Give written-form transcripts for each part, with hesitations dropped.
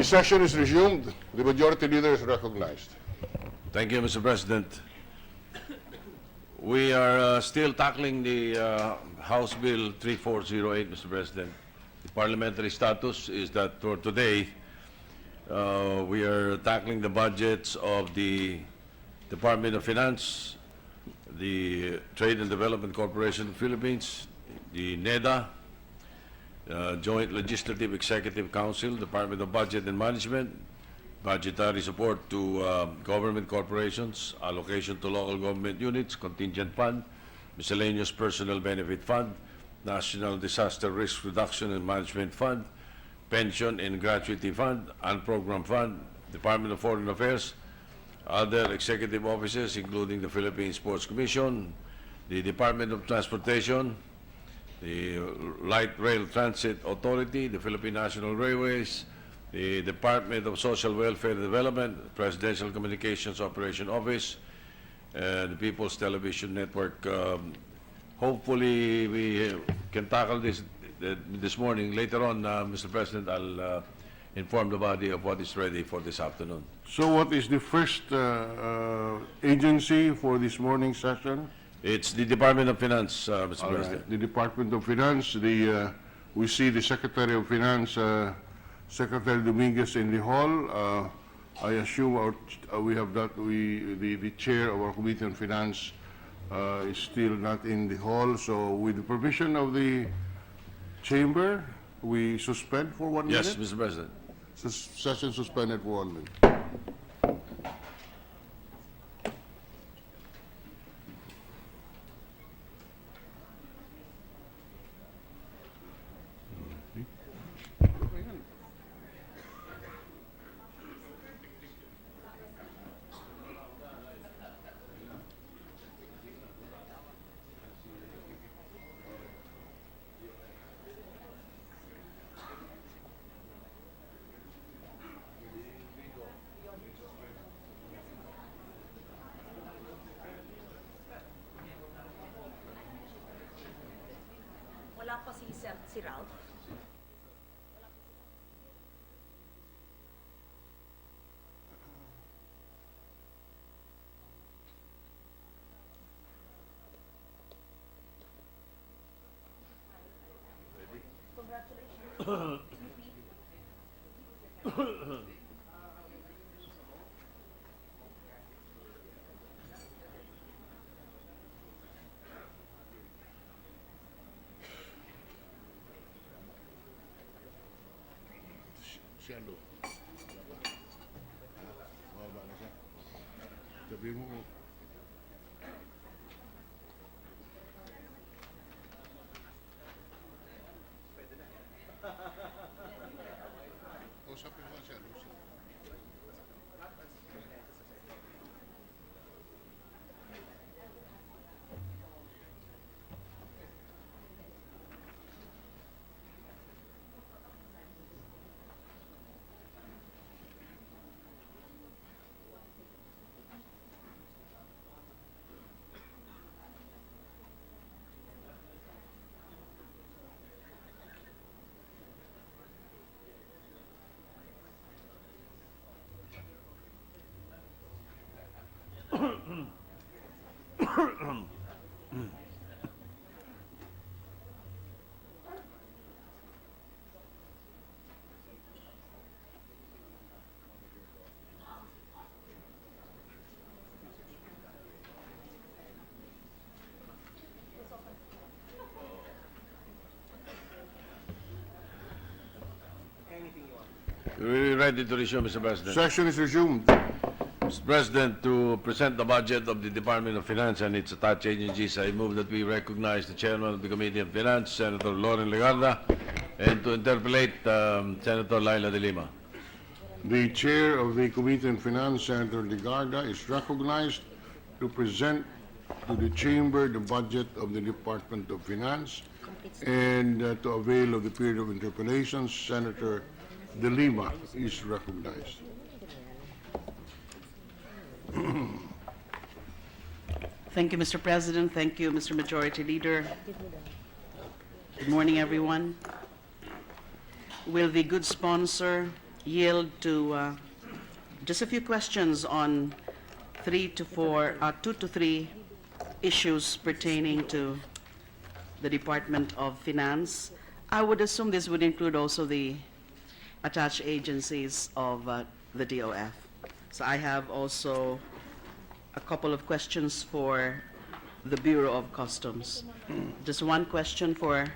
The session is resumed. The majority leader is recognized. Thank you, Mr. President. We are still tackling the House Bill 3408, Mr. President. The parliamentary status is that for today, we are tackling the budgets of the Department of Finance, the Trade and Development Corporation of the Philippines, the NEDA, Joint Legislative Executive Council, Department of Budget and Management, budgetary support to government corporations, allocation to local government units, contingent fund, miscellaneous personnel benefit fund, National Disaster Risk Reduction and Management Fund, pension and gratuity fund, unprogrammed fund, Department of Foreign Affairs, other executive offices including the Philippine Sports Commission, the Department of Transportation, the Light Rail Transit Authority, the Philippine National Railways, the Department of Social Welfare and Development, Presidential Communications Operation Office, and the People's Television Network. Hopefully, we can tackle this morning. Later on, Mr. President, I'll inform the body of what is ready for this afternoon. So what is the first agency for this morning's session? It's the Department of Finance, Mr. All President. right. The Department of Finance, we see the Secretary of Finance, Secretary Dominguez in the hall. I assume we have that, the chair of our Committee on Finance is still not in the hall. So with the permission of the chamber, we suspend for 1 minute? Yes, Mr. President. Session suspended for 1 minute. Wala pa si Ralph. Congratulations. Siya, sabi mo, usapin mo siya, We're ready to resume, Mr. President. Session is resumed. Mr. President, to present the budget of the Department of Finance and its attached agencies, I move that we recognize the Chairman of the Committee on Finance, Senator Legarda, and to interpolate Senator Laila de Lima. The Chair of the Committee on Finance, Senator Legarda, is recognized to present to the Chamber the budget of the Department of Finance and to avail of the period of interpolations, Senator de Lima is recognized. Thank you, Mr. President. Thank you, Mr. Majority Leader. Good morning, everyone. Will the good sponsor yield to just a few questions on 2 to 3 issues pertaining to the Department of Finance. I would assume this would include also the attached agencies of the DOF. So I have also a couple of questions for the Bureau of Customs. Just one question for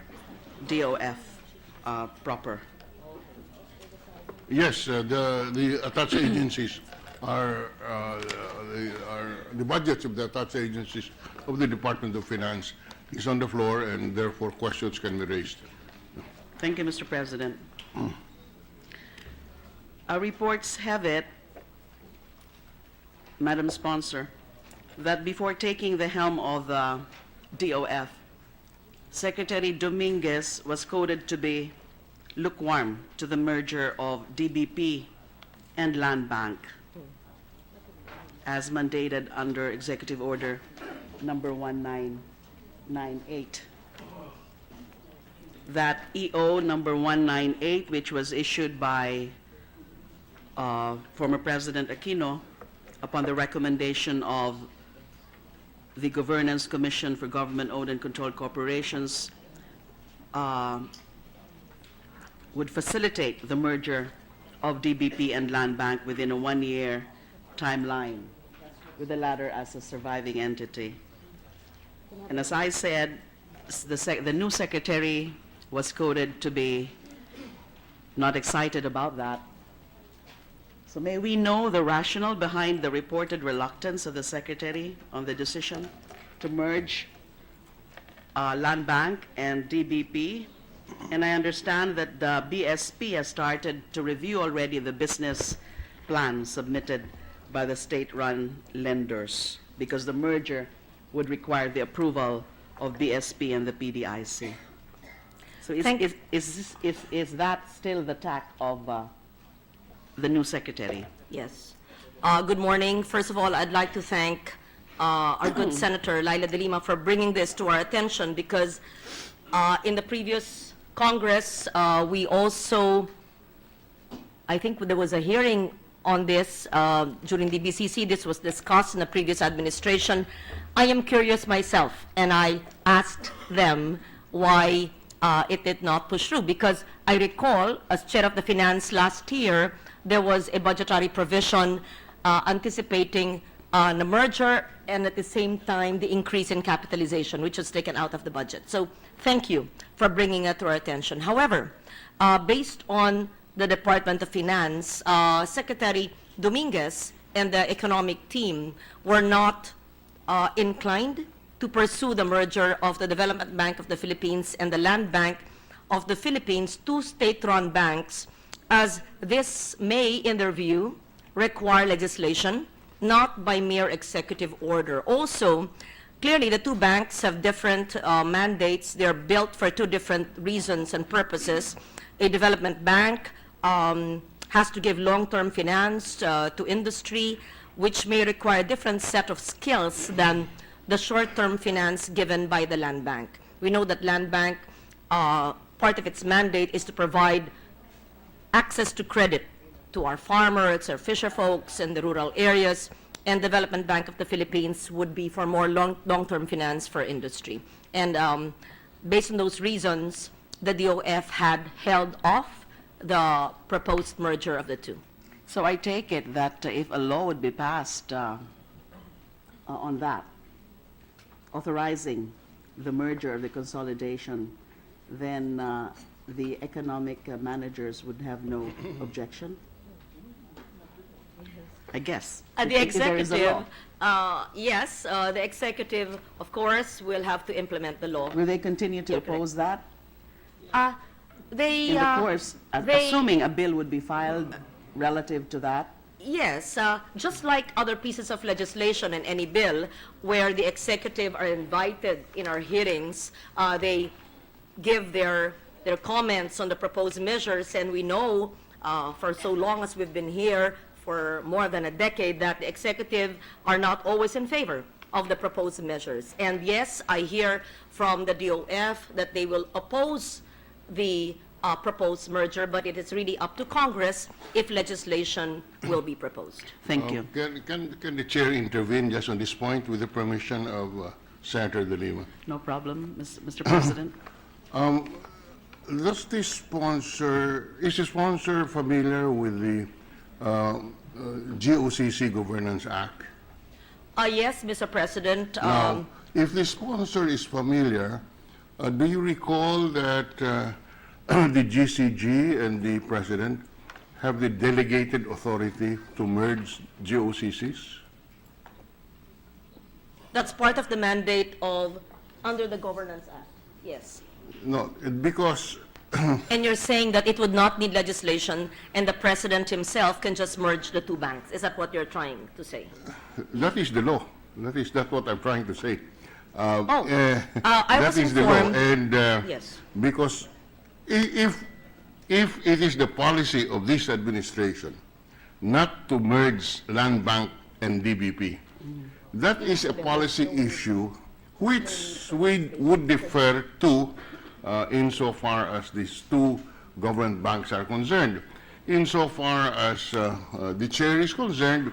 DOF proper. Yes, the attached agencies are the budgets of the attached agencies of the Department of Finance is on the floor, and therefore questions can be raised. Thank you, Mr. President. Our reports have it, Madam Sponsor, that before taking the helm of the DOF, Secretary Dominguez was quoted to be lukewarm to the merger of DBP and Land Bank, as mandated under Executive Order number 1998. That EO number 198, which was issued by former President Aquino upon the recommendation of the Governance Commission for Government-Owned and Controlled Corporations, would facilitate the merger of DBP and Land Bank within a 1-year timeline, with the latter as a surviving entity. And as I said, the new secretary was quoted to be not excited about that. So may we know the rationale behind the reported reluctance of the secretary on the decision to merge Land Bank and DBP? And I understand that the BSP has started to review already the business plan submitted by the state-run lenders, because the merger would require the approval of BSP and the PDIC. So is that still the tack of the new secretary? Yes. Good morning. First of all, I'd like to thank our good Senator Laila de Lima for bringing this to our attention, because in the previous Congress, we also, I think there was a hearing on this during the BCC. This was discussed in the previous administration. I am curious myself, and I asked them why it did not push through, because I recall, as chair of the finance last year, there was a budgetary provision anticipating the merger and at the same time the increase in capitalization, which was taken out of the budget. So thank you for bringing it to our attention. However, based on the Department of Finance, Secretary Dominguez and the economic team were not inclined to pursue the merger of the Development Bank of the Philippines and the Land Bank of the Philippines, two state-run banks, as this may, in their view, require legislation, not by mere executive order. Also, clearly the two banks have different mandates. They're built for two different reasons and purposes. A development bank has to give long-term finance to industry, which may require a different set of skills than the short-term finance given by the Land Bank. We know that Land Bank, part of its mandate is to provide access to credit to our farmers, our fisher folks in the rural areas, and Development Bank of the Philippines would be for more long-term finance for industry. And based on those reasons, the DOF had held off the proposed merger of the two. So I take it that if a law would be passed on that, authorizing the merger of the consolidation, then the economic managers would have no objection? I guess. The if there is a executive, law. yes, the executive, of course, will have to implement the law. Will they continue to oppose that? They, In the course, they- assuming a bill would be filed relative to that? Yes, just like other pieces of legislation in any bill where the executive are invited in our hearings, they give their comments on the proposed measures, and we know for so long as we've been here, for more than a decade, that the executive are not always in favor of the proposed measures. And yes, I hear from the DOF that they will oppose the proposed merger, but it is really up to Congress if legislation will be proposed. Thank you. Can the chair intervene just on this point with the permission of Senator De Lima? No problem, Mr. President. Is the sponsor familiar with the GOCC Governance Act? Yes, Mr. President. Now, if the sponsor is familiar, do you recall that the GCG and the President have the delegated authority to merge GOCCs? That's part of the mandate of, under the Governance Act, yes. No, because And you're saying that it would not need legislation and the President himself can just merge the two banks. Is that what you're trying to say? that is the law. That's what I'm trying to say. I That was is the law, informed. and Yes. because if it is the policy of this administration not to merge Land Bank and DBP, that is a policy issue which we would defer to insofar as these two government banks are concerned. Insofar as the chair is concerned,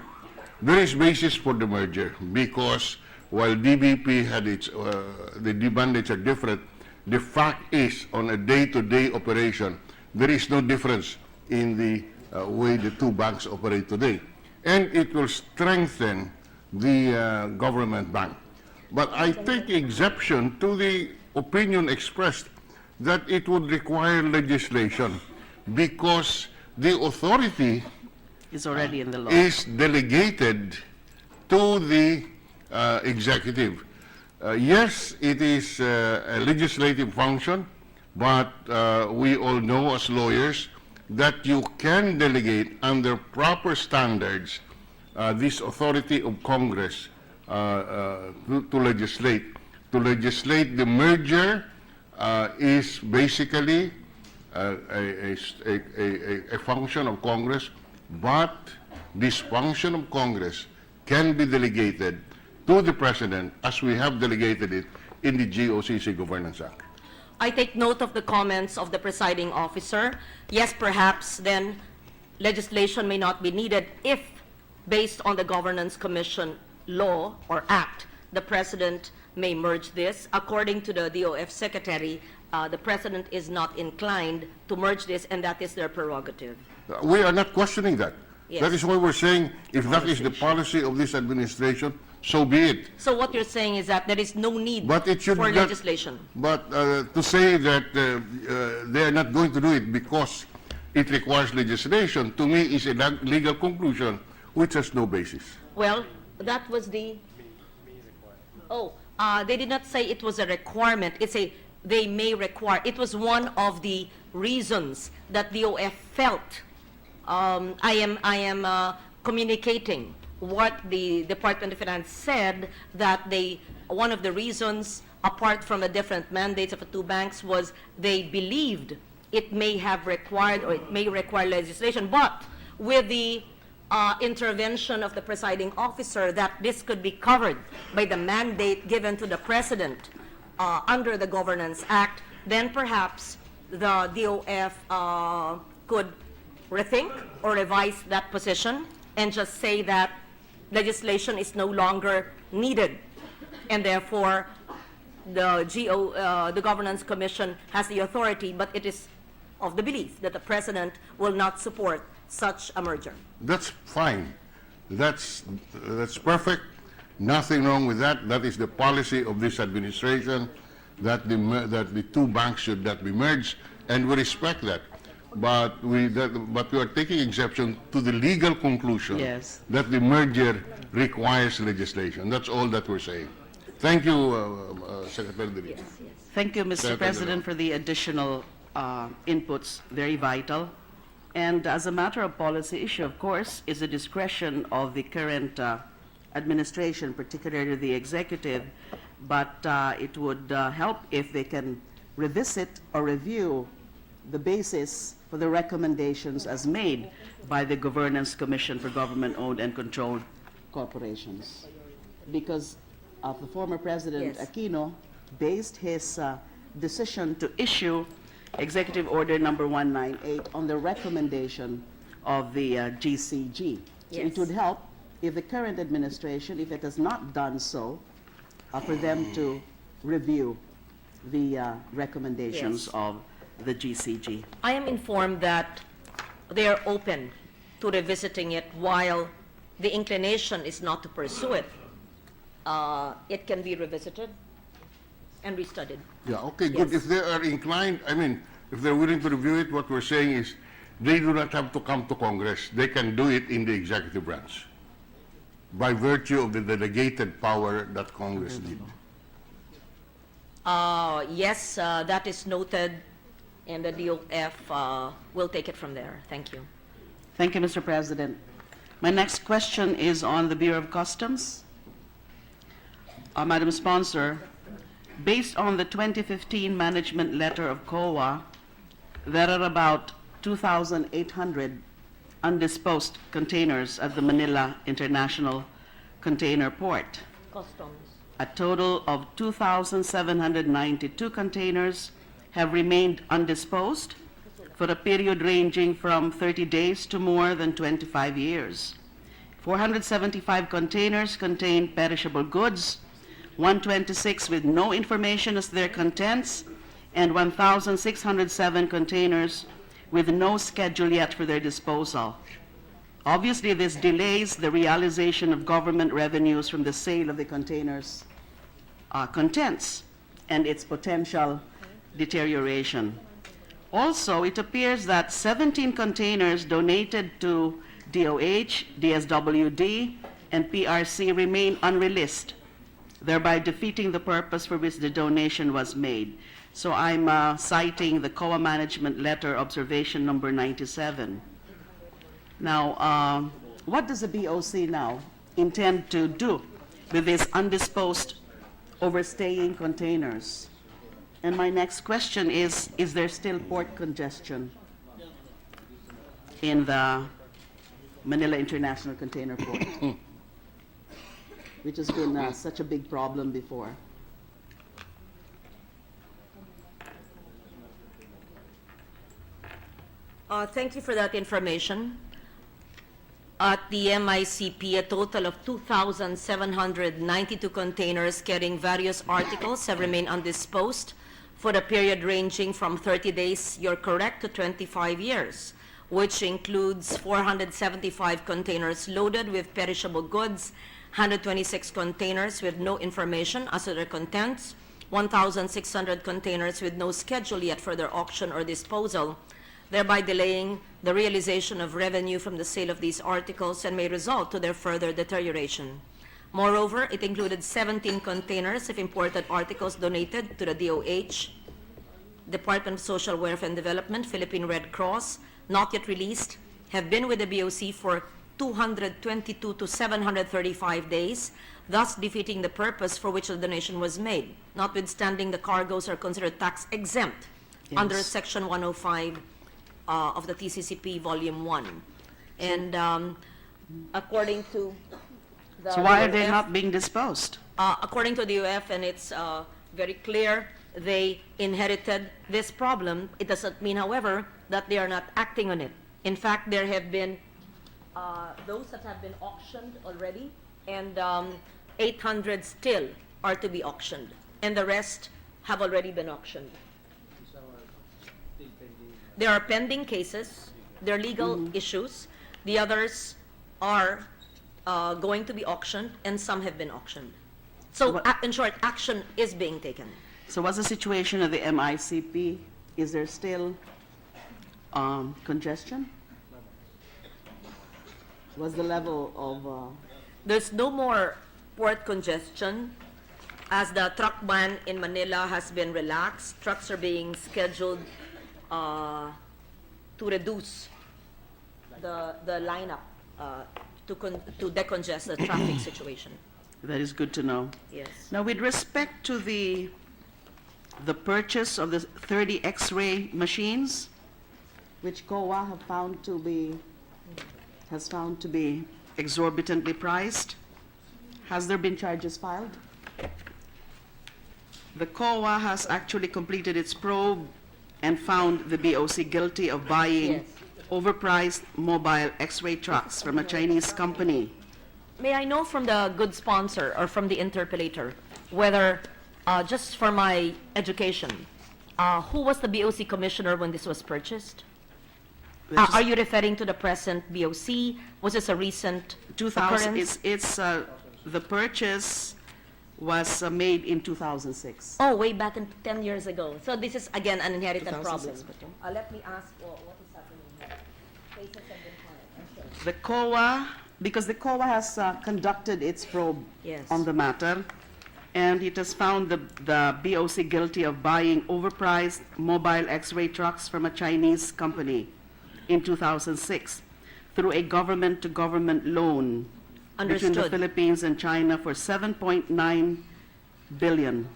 there is basis for the merger because while DBP had its, the mandates are different, the fact is on a day-to-day operation, there is no difference in the way the two banks operate today. And it will strengthen the government bank. But I take exception to the opinion expressed that it would require legislation because the authority It's already in the law. is delegated to the executive. Yes, it is a legislative function, but we all know as lawyers that you can delegate under proper standards this authority of Congress to legislate. To legislate the merger is basically a function of Congress, but this function of Congress can be delegated to the President as we have delegated it in the GOCC Governance Act. I take note of the comments of the presiding officer. Yes, perhaps then legislation may not be needed if, based on the Governance Commission law or act, the President may merge this. According to the DOF Secretary, the President is not inclined to merge this, and that is their prerogative. We are not questioning that. Yes. That is why we're saying if that is the policy of this administration, so be it. So what you're saying is that there is no need But it should for not- legislation. But to say that they are not going to do it because it requires legislation, to me is a legal conclusion which has no basis. Well, that was the, they did not say it was a requirement. It's a, they may require. It was one of the reasons that DOF felt. I am communicating what the Department of Finance said, that one of the reasons, apart from the different mandates of the two banks, was they believed it may have required or it may require legislation, but with the intervention of the presiding officer that this could be covered by the mandate given to the President under the Governance Act, then perhaps the DOF could rethink or revise that position and just say that legislation is no longer needed, and therefore the Governance Commission has the authority, but it is of the belief that the President will not support such a merger. That's fine. That's perfect. Nothing wrong with that. That is the policy of this administration, that the two banks should not be merged, and we respect that. But we are taking exception to the legal conclusion Yes. that the merger requires legislation. That's all that we're saying. Thank you, Secretary De Lima. Thank you, Mr. Senator President, Drillon. for the additional inputs, very vital. And as a matter of policy issue, of course, is the discretion of the current administration, particularly the executive, but it would help if they can revisit or review the basis for the recommendations as made by the Governance Commission for Government-Owned and Controlled Corporations. Because the former President Yes. Aquino based his decision to issue Executive Order number 198 on the recommendation of the GCG. So it Yes. would help if the current administration, if it has not done so, for them to review the recommendations Yes. of the GCG. I am informed that they are open to revisiting it while the inclination is not to pursue it. It can be revisited and restudied. Yeah, okay, good. Yes. If they are inclined, I mean, if they're willing to review it, what we're saying is they do not have to come to Congress. They can do it in the executive branch by virtue of the delegated power that Congress did. Yes, that is noted, and the DOF will take it from there. Thank you. Thank you, Mr. President. My next question is on the Bureau of Customs. Madam Sponsor, based on the 2015 management letter of COA, there are about 2,800 undisposed containers at the Manila International Container Port. Customs. A total of 2,792 containers have remained undisposed for a period ranging from 30 days to more than 25 years. 475 containers contain perishable goods, 126 with no information as to their contents, and 1,607 containers with no schedule yet for their disposal. Obviously, this delays the realization of government revenues from the sale of the containers' contents and its potential deterioration. Also, it appears that 17 containers donated to DOH, DSWD, and PRC remain unreleased, thereby defeating the purpose for which the donation was made. So I'm citing the COA Management Letter Observation number 97. Now, what does the BOC now intend to do with these undisposed overstaying containers? And my next question is there still port congestion in the Manila International Container Port, which has been such a big problem before? Thank you for that information. At the MICP, a total of 2,792 containers carrying various articles have remained undisposed for a period ranging from 30 days, you're correct, to 25 years, which includes 475 containers loaded with perishable goods, 126 containers with no information as to their contents, 1,600 containers with no schedule yet for their auction or disposal, thereby delaying the realization of revenue from the sale of these articles and may result to their further deterioration. Moreover, it included 17 containers of imported articles donated to the DOH, Department of Social Welfare and Development, Philippine Red Cross, not yet released, have been with the BOC for 222 to 735 days, thus defeating the purpose for which the donation was made, notwithstanding the cargoes are considered tax exempt under Section 105 of the TCCP Volume 1. And according to the So why are they DOF, not being disposed? according to the UF, and it's very clear, they inherited this problem. It doesn't mean, however, that they are not acting on it. In fact, there have been those that have been auctioned already, and 800 still are to be auctioned, and the rest have already been auctioned. There are pending cases, there are legal issues. The others are going to be auctioned, and some have been auctioned. So, in short, action is being taken. So what's the situation of the MICP? Is there still congestion? What's the level of... There's no more port congestion as the truck ban in Manila has been relaxed. Trucks are being scheduled to reduce the lineup to decongest the traffic situation. That is good to know. Yes. Now, with respect to the purchase of the 30 X-ray machines, which COA has found to be exorbitantly priced, has there been charges filed? The COA has actually completed its probe and found the BOC guilty of buying Yes. overpriced mobile X-ray trucks from a Chinese company. May I know from the good sponsor or from the interpellator whether, just for my education, who was the BOC commissioner when this was purchased? Are you referring to the present BOC? Was this a recent 2000, occurrence? the purchase was made in 2006. Oh, way back in 10 years ago. So this is again an inherited problem. 2006 pa to. Let me ask, what is happening here? Cases have been filed. Okay. The COA, because the COA has conducted its probe Yes. on the matter, and it has found the BOC guilty of buying overpriced mobile X-ray trucks from a Chinese company in 2006 through a government-to-government loan between the Understood. Philippines and China for 7.9 billion,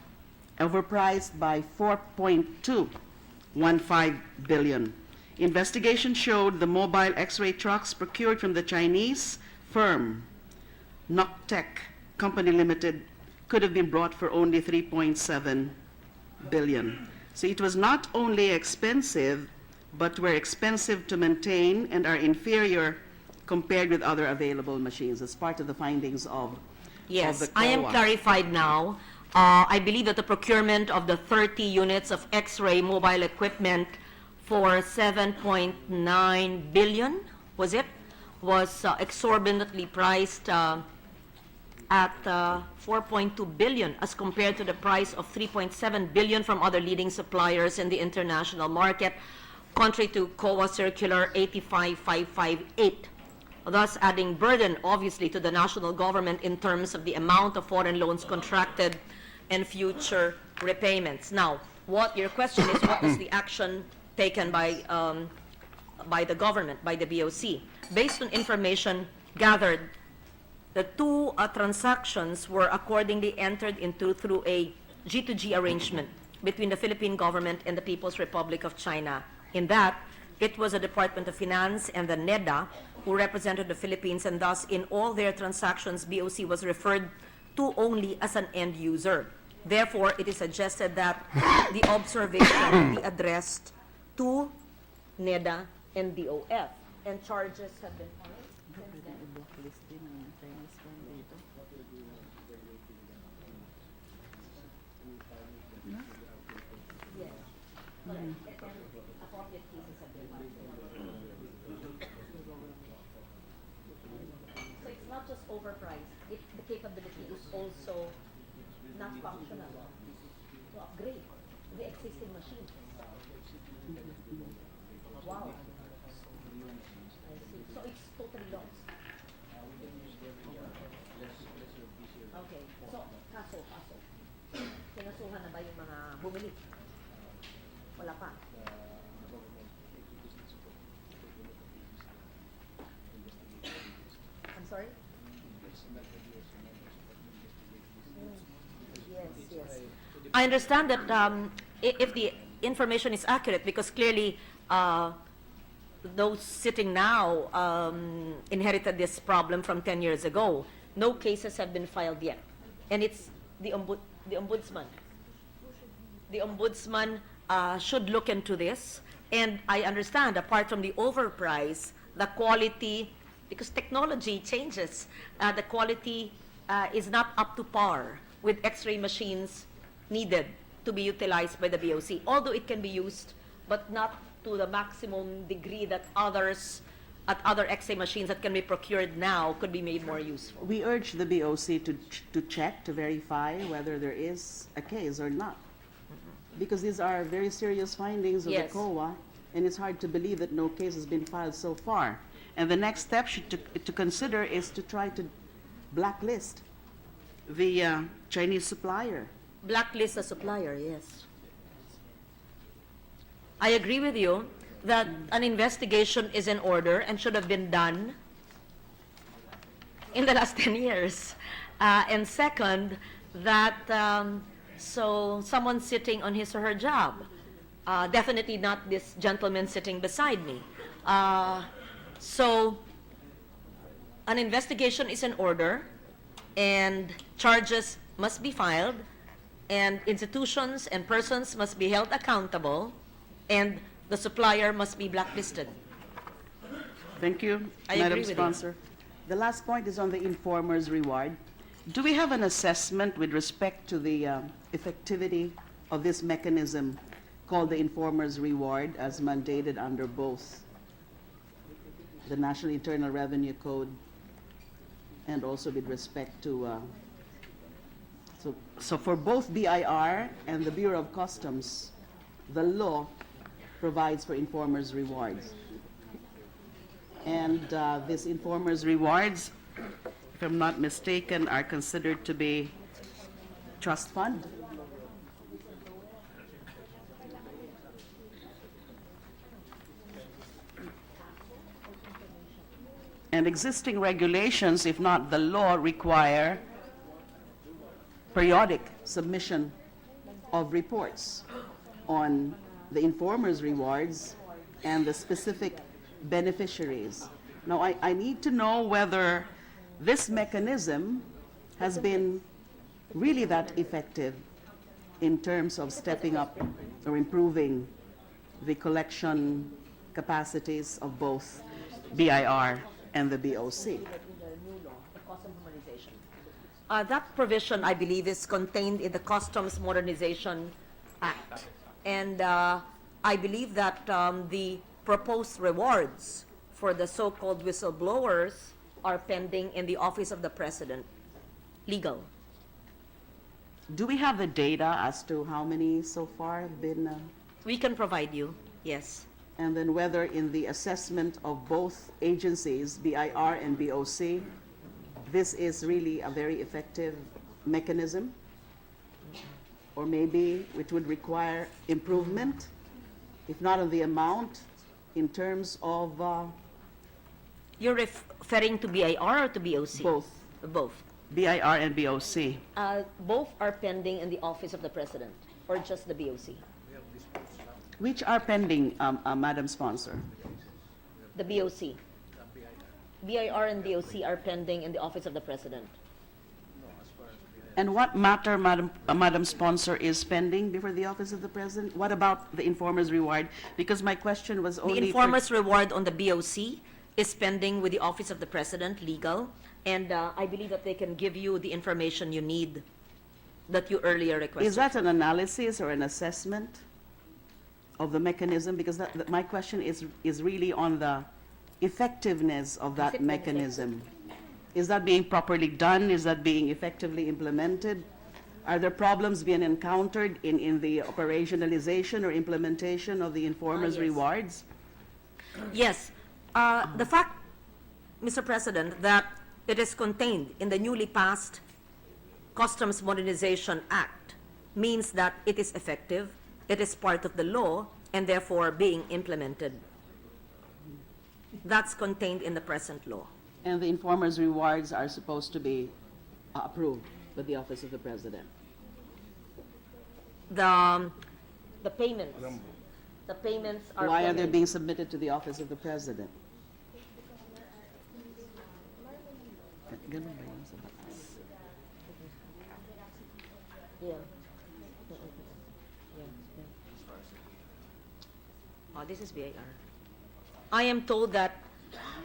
overpriced by 4.215 billion. Investigation showed the mobile X-ray trucks procured from the Chinese firm Noctec Company Limited could have been brought for only 3.7 billion. So it was not only expensive, but were expensive to maintain and are inferior compared with other available machines. It's part of the findings of Yes, the I am COA. clarified now. I believe that the procurement of the 30 units of X-ray mobile equipment for 7.9 billion, was exorbitantly priced at 4.2 billion as compared to the price of 3.7 billion from other leading suppliers in the international market, contrary to COA Circular 85558. Thus adding burden, obviously, to the national government in terms of the amount of foreign loans contracted and future repayments. Now, your question is, what was the action taken by the government, by the BOC? Based on information gathered, the two transactions were accordingly entered into through a G2G arrangement between the Philippine government and the People's Republic of China. In that, it was the Department of Finance and the NEDA who represented the Philippines, and thus in all their transactions, BOC was referred to only as an end user. Therefore, it is suggested that the observation be addressed to NEDA and DOF, and charges have been filed. Appropriate cases have been filed. So it's not just overpriced, the capability is also not functional to upgrade the existing machines. Wow. I see. So it's totally lost. Okay. So, kaso. Kinasuhan na ba yung mga bumili? Wala pa. I'm sorry? Yes. I understand that if the information is accurate, because clearly those sitting now inherited this problem from 10 years ago. No cases have been filed yet. And it's the ombudsman. The ombudsman should look into this. And I understand, apart from the overprice, the quality, because technology changes, the quality is not up to par with X-ray machines needed to be utilized by the BOC. Although it can be used, but not to the maximum degree that others at other X-ray machines that can be procured now could be made more useful. We urge the BOC to check, to verify whether there is a case or not. Because these are very serious findings of Yes. the COA, and it's hard to believe that no case has been filed so far. And the next step to consider is to try to blacklist the Chinese supplier. Blacklist a supplier, yes. I agree with you that an investigation is in order and should have been done in the last 10 years. And second, that so someone sitting on his or her job, definitely not this gentleman sitting beside me. So an investigation is in order and charges must be filed and institutions and persons must be held accountable and the supplier must be blacklisted. Thank you, I Madam agree with you. Sponsor. The last point is on the informer's reward. Do we have an assessment with respect to the effectivity of this mechanism called the informer's reward as mandated under both the National Internal Revenue Code and also with respect to, so for both BIR and the Bureau of Customs, the law provides for informer's rewards. And these informer's rewards, if I'm not mistaken, are considered to be trust fund. And existing regulations, if not the law, require periodic submission of reports on the informer's rewards and the specific beneficiaries. Now, I need to know whether this mechanism has been really that effective in terms of stepping up or improving the collection capacities of both BIR and the BOC. That provision, I believe, is contained in the Customs Modernization Act. And I believe that the proposed rewards for the so-called whistleblowers are pending in the Office of the President, legal. Do we have the data as to how many so far have been, We can provide you, yes. and then whether in the assessment of both agencies, BIR and BOC, this is really a very effective mechanism? Or maybe it would require improvement, if not on the amount, in terms of You're referring to BIR or to BOC? both, Both. BIR and BOC. Both are pending in the Office of the President, or just the BOC? Which are pending, Madam Sponsor? The BOC. BIR and BOC are pending in the Office of the President. And what matter, Madam Sponsor, is pending before the Office of the President? What about the informer's reward? Because my question was The only... informer's reward on the BOC is pending with the Office of the President, legal, and I believe that they can give you the information you need that you earlier requested. Is that an analysis or an assessment of the mechanism? Because my question is really on the effectiveness of that it mechanism. Is that being properly done? Is that being effectively implemented? Are there problems being encountered in the operationalization or implementation of the informer's yes. rewards? Yes. The fact, Mr. President, that it is contained in the newly passed Customs Modernization Act means that it is effective, it is part of the law, and therefore being implemented. That's contained in the present law. And the informer's rewards are supposed to be approved by the Office of the President. The payments are Why are they pending. being submitted to the Office of the President? Ganun ba yun sa batas? Yeah. Oh, this is BIR. I am told that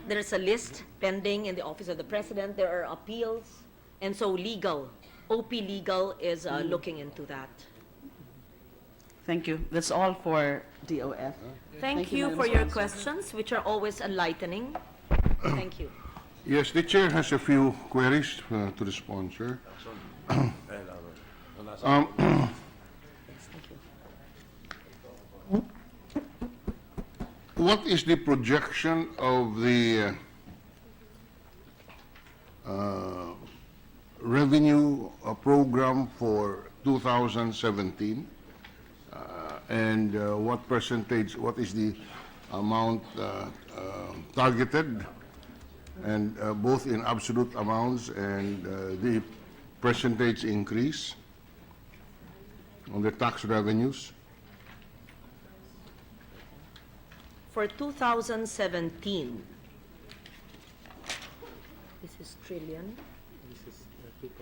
there's a list pending in the Office of the President. There are appeals, and so legal, OP Legal is looking into that. Thank you. That's all for DOF. Thank you, you Madam for your Sponsor. questions, which are always enlightening. Thank you. Yes, the chair has a few queries to the sponsor. What is the projection of the revenue program for 2017? And what percentage, what is the amount targeted? And both in absolute amounts and the percentage increase on the tax revenues? For 2017, this is trillion. This is 2.3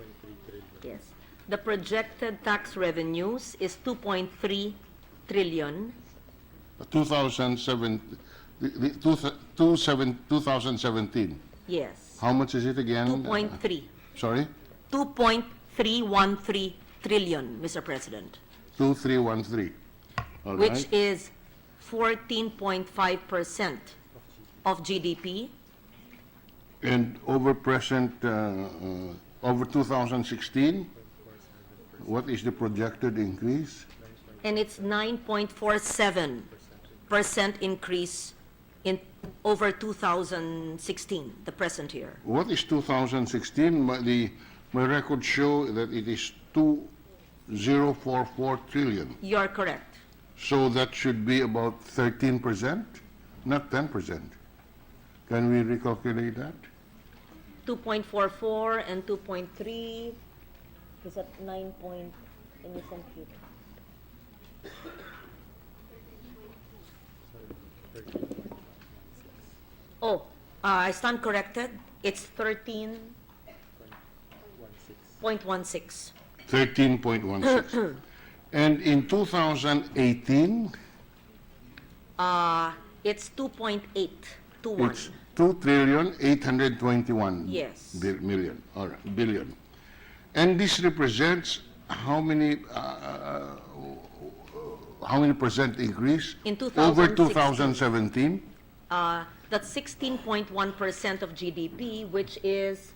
trillion. Yes. The projected tax revenues is 2.3 trillion. 2007, the 2017. Yes. How much is it again? 2.3. Sorry? 2.313 trillion, Mr. President, 2313. All which right. is 14.5% of GDP. And over present, over 2016, what is the projected increase? And it's 9.47% increase in over 2016, the present year. What is 2016? My records show that it is 2044 trillion. You are correct. So that should be about 13%, not 10%. Can we recalculate that? 2.44 and 2.3 is at 9 point, can you compute? Oh, I stand corrected. It's 13.16. 13.16. And in 2018, It's 2.821. it's 2,821 Yes. million, or billion. And this represents how many percent increase? In Over 2016. 2017? That's 16.1% of GDP, which is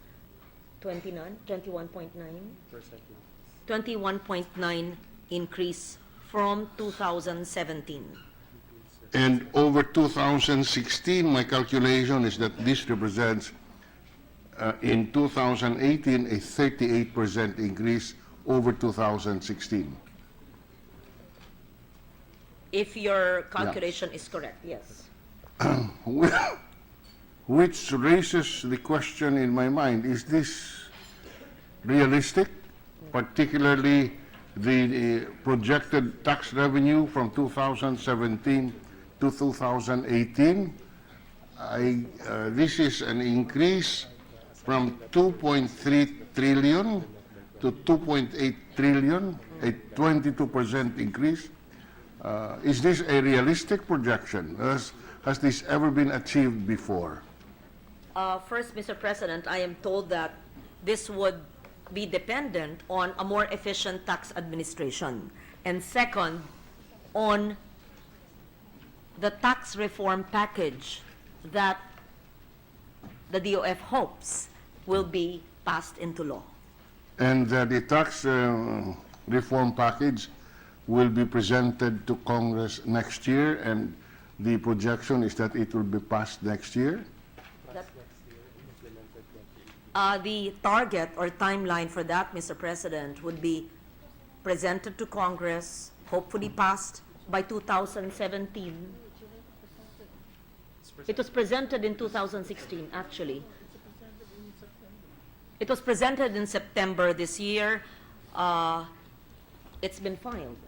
21.9 increase from 2017. And over 2016, my calculation is that this represents, in 2018, a 38% increase over 2016. If your calculation is correct, yes. Which raises the question in my mind, is this realistic? Particularly the projected tax revenue from 2017 to 2018. This is an increase from 2.3 trillion to 2.8 trillion, a 22% increase. Is this a realistic projection? Has this ever been achieved before? First, Mr. President, I am told that this would be dependent on a more efficient tax administration. And second, on the tax reform package that the DOF hopes will be passed into law. And the tax reform package will be presented to Congress next year, and the projection is that it will be passed next year? The target or timeline for that, Mr. President, would be presented to Congress, hopefully passed by 2017. It was presented in 2016, actually. It was presented in September this year. It's been filed.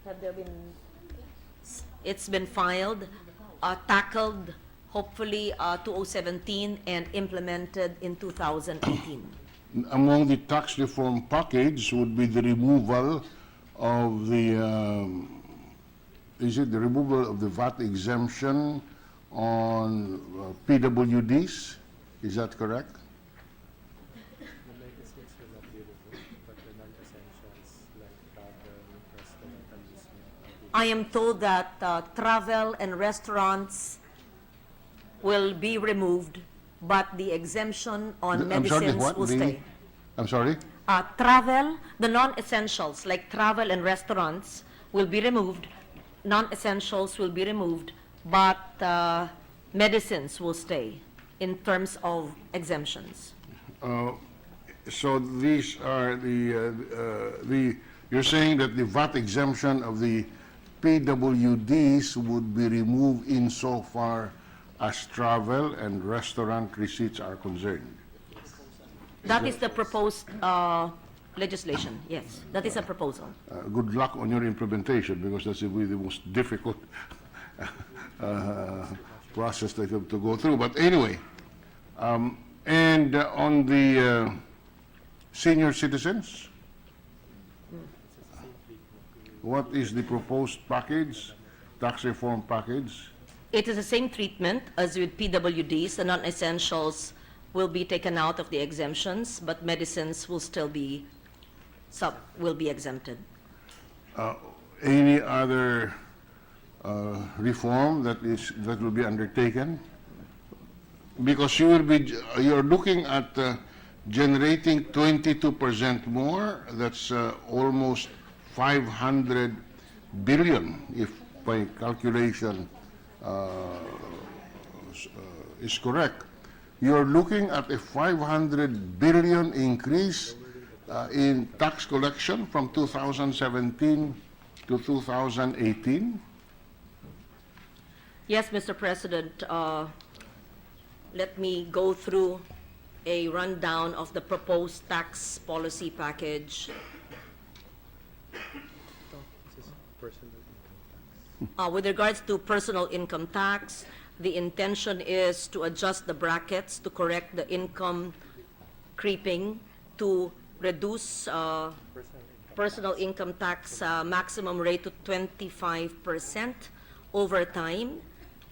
Have there been? It's been filed, tackled, hopefully 2017, and implemented in 2018. Among the tax reform package would be the removal of the, is it the removal of the VAT exemption on PWDs? Is that correct? The legacies will not be removed, but the non-essentials like travel, restaurant, amusement. I am told that travel and restaurants will be removed, but the exemption on I'm sorry, medicines what? will stay. I'm sorry? Travel, the non-essentials like travel and restaurants will be removed, non-essentials will be removed, but medicines will stay in terms of exemptions. So these are you're saying that the VAT exemption of the PWDs would be removed insofar as travel and restaurant receipts are concerned. That is the proposed legislation, yes. That is a proposal. Good luck on your implementation, because that's will be the most difficult process that you have to go through. But anyway, and on the senior citizens, what is the proposed package tax reform package? It is the same treatment as with PWDs. The non-essentials will be taken out of the exemptions, but medicines will still be exempted. Any other reform that will be undertaken? Because you're looking at generating 22% more. That's almost 500 billion, if my calculation is correct. You're looking at a 500 billion increase in tax collection from 2017 to 2018. Yes, Mr. President, let me go through a rundown of the proposed tax policy package. This is personal income tax. With regards to personal income tax, the intention is to adjust the brackets to correct the income creeping, to reduce personal income tax maximum rate to 25% over time,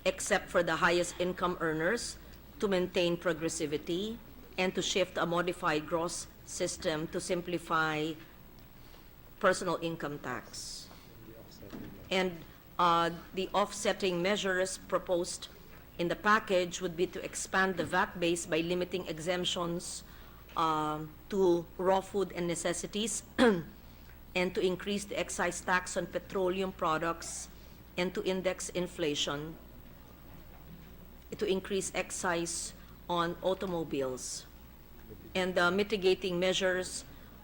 except for the highest income earners, to maintain progressivity, and to shift a modified gross system to simplify personal income tax. And the offsetting measures proposed in the package would be to expand the VAT base by limiting exemptions to raw food and necessities, and to increase the excise tax on petroleum products, and to index inflation, to increase excise on automobiles. And the mitigating measures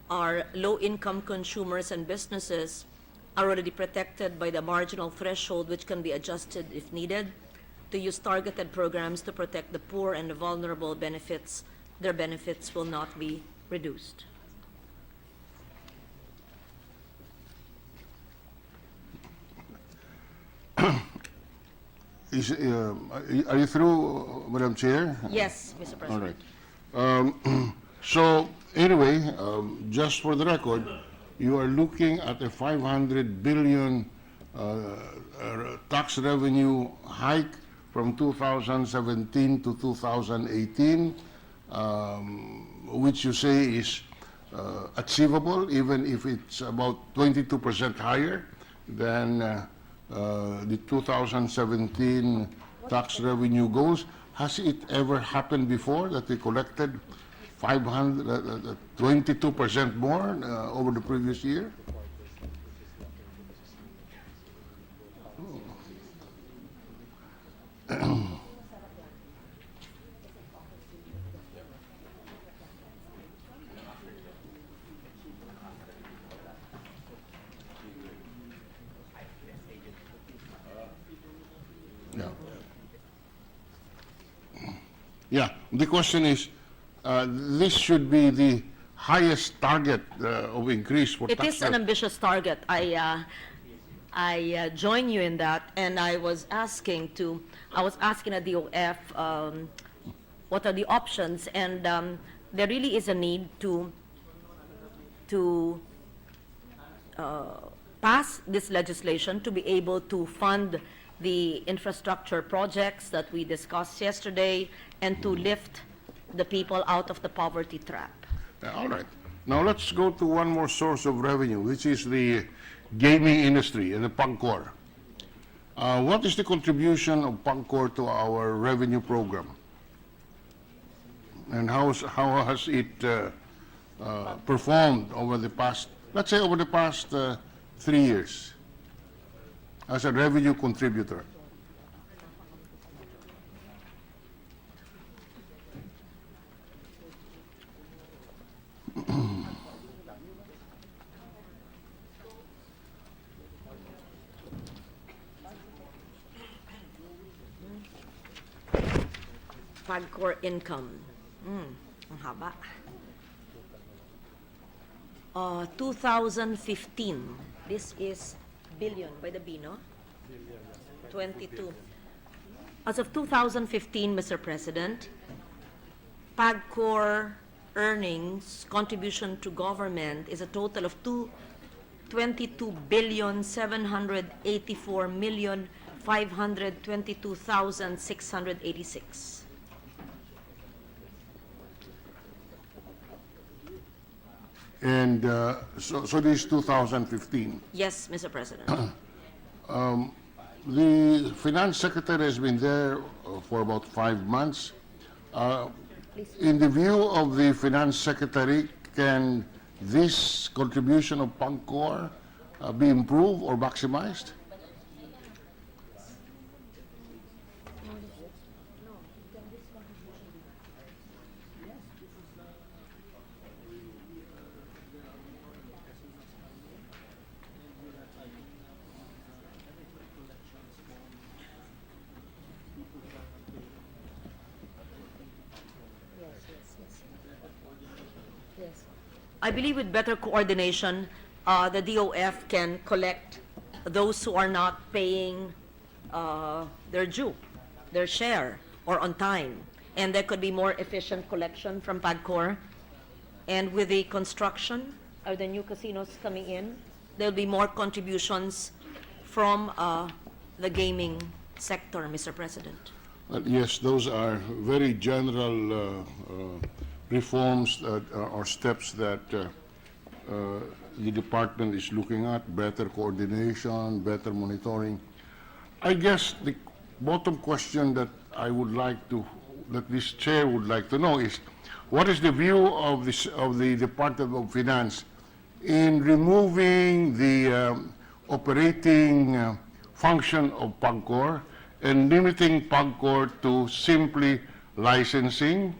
are low-income consumers and businesses are already protected by the marginal threshold, which can be adjusted if needed, to use targeted programs to protect the poor and the vulnerable. Their benefits will not be reduced. Are you through, Madam Chair? Yes, Mr. All President. right. So anyway, just for the record, you are looking at a 500 billion tax revenue hike from 2017 to 2018, which you say is achievable, even if it's about 22% higher than the 2017 tax revenue goals. Has it ever happened before that we collected 22% more over the previous year? Yeah, the question is, this should be the highest target of increase for It tax is an ambitious target. I join you in that, and I was asking at DOF what are the options, and there really is a need to pass this legislation to be able to fund the infrastructure projects that we discussed yesterday, and to lift the people out of the poverty trap. All right. Now let's go to one more source of revenue, which is the gaming industry and the PAGCOR. What is the contribution of PAGCOR to our revenue program? And how has it performed over the past, let's say over the past 3 years as a revenue contributor? PAGCOR income. Ang haba. 2015. This is billion by the B, no? 22. As of 2015, Mr. President, PAGCOR earnings contribution to government is a total of 22,784,522,686. And so this is 2015. Yes, Mr. President. The finance secretary has been there for about 5 months. In the view of the finance secretary, can this contribution of PAGCOR be improved or maximized? I believe with better coordination, the DOF can collect those who are not paying their due, their share, or on time. And there could be more efficient collection from PAGCOR. And with the construction or the new casinos coming in, there'll be more contributions from the gaming sector, Mr. President. Yes, those are very general reforms or steps that the department is looking at, better coordination, better monitoring. I guess the bottom question that I would like to, that this chair would like to know is, what is the view of the Department of Finance in removing the operating function of PAGCOR and limiting PAGCOR to simply licensing,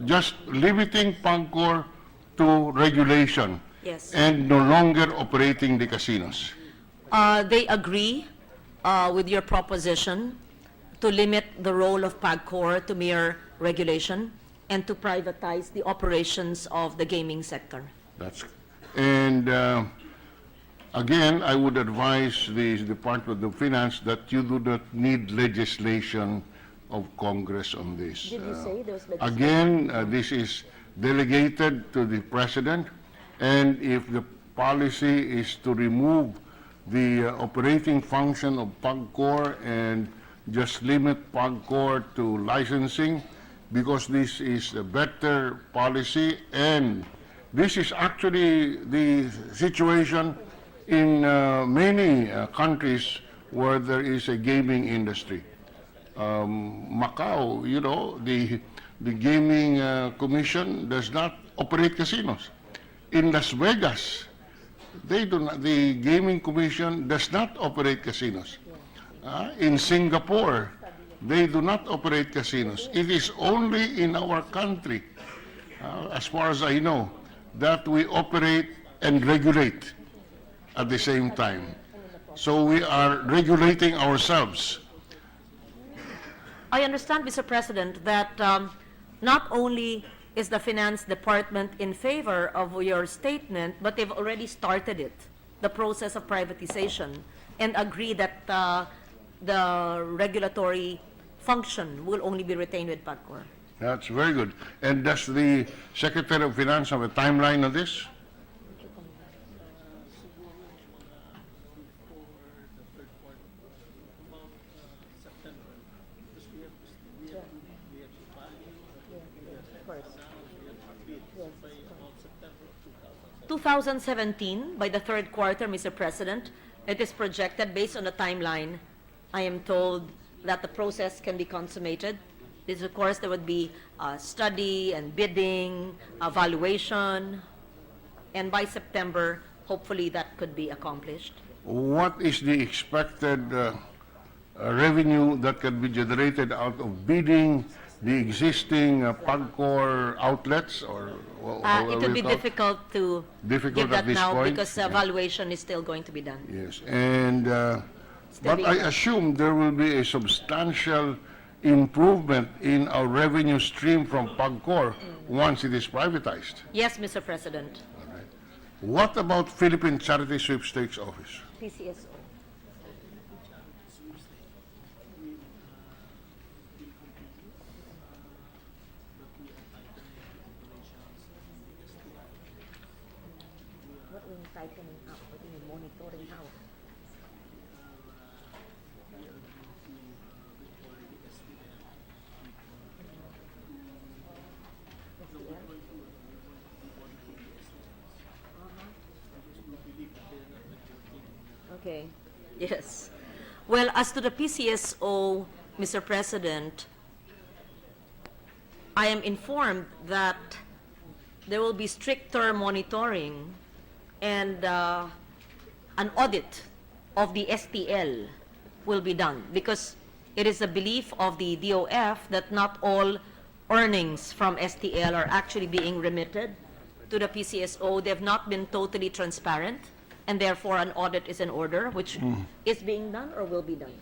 just limiting PAGCOR to regulation? Yes. And no longer operating the casinos? They agree with your proposition to limit the role of PAGCOR to mere regulation and to privatize the operations of the gaming sector. And again, I would advise the Department of Finance that you do not need legislation of Congress on this. Did you say there was legislation? Again, this is delegated to the President, and if the policy is to remove the operating function of PAGCOR and just limit PAGCOR to licensing, because this is a better policy, and this is actually the situation in many countries where there is a gaming industry. Macau, you know, the gaming commission does not operate casinos. In Las Vegas, they do not, the gaming commission does not operate casinos. In Singapore, they do not operate casinos. It is only in our country, as far as I know, that we operate and regulate at the same time. So we are regulating ourselves. I understand, Mr. President, that not only is the Finance Department in favor of your statement, but they've already started it, the process of privatization, and agree that the regulatory function will only be retained with PAGCOR. That's very good. And does the Secretary of Finance have a timeline on this? Yes. 2017, by the third quarter, Mr. President, it is projected based on the timeline. I am told that the process can be consummated. This, of course, there would be study and bidding, evaluation, and by September, hopefully that could be accomplished. What is the expected revenue that can be generated out of bidding the existing PAGCOR outlets? Or It would be difficult to Difficult give at that this now point? because Yeah. evaluation is still going to be done. Yes, and but being I done. assume there will be a substantial improvement in our revenue stream from PAGCOR once it is privatized. Yes, Mr. President. What about Philippine Charity Sweepstakes Office? PCSO. tightening up, monitoring how? Okay, yes. Well, as to the PCSO, Mr. President, I am informed that there will be stricter monitoring and an audit of the STL will be done because it is the belief of the DOF that not all earnings from STL are actually being remitted to the PCSO. They have not been totally transparent, and therefore an audit is in order, which is being done or will be done?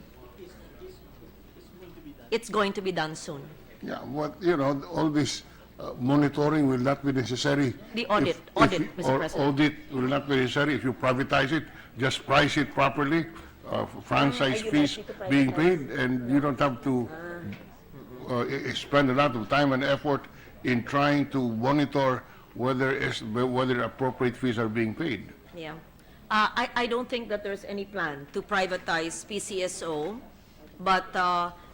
It's going to be done soon. Yeah, what, you know, all this monitoring will not be necessary. The audit, Mr. President. Audit will not be necessary if you privatize it, just price it properly, franchise you fees likely to being privatize? paid, and you don't have to spend a lot of time and effort in trying to monitor whether appropriate fees are being paid. Yeah. I don't think that there's any plan to privatize PCSO, but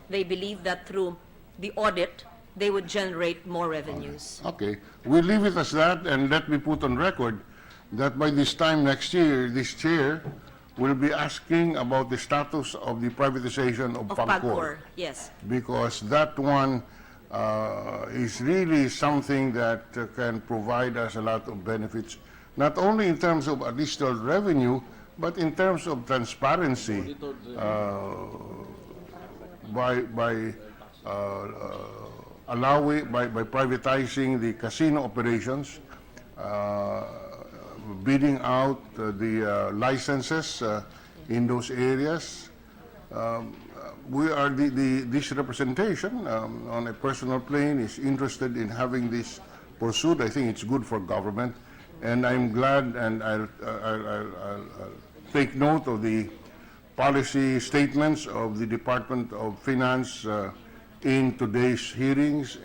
they believe that through the audit, they would generate more revenues. Okay, we'll leave it as that, and let me put on record that by this time next year, this chair will be asking about the status of the privatization of Of PAGCOR. PAGCOR, yes. Because that one is really something that can provide us a lot of benefits, not only in terms of additional revenue, but in terms of transparency by privatizing the casino operations, bidding out the licenses in those areas. This representation, on a personal plane, is interested in having this pursued. I think it's good for government, and I'm glad, and I'll take note of the policy statements of the Department of Finance in today's hearings,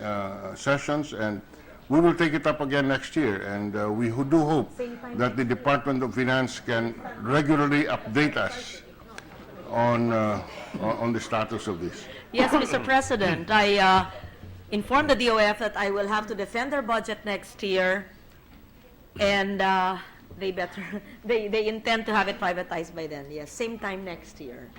sessions, and we will take it up again next year, and we do hope that the Department of Finance can regularly update us on the status of this. Yes, Mr. President, I informed the DOF that I will have to defend their budget next year, and they intend to have it privatized by then. Yes, same time next year.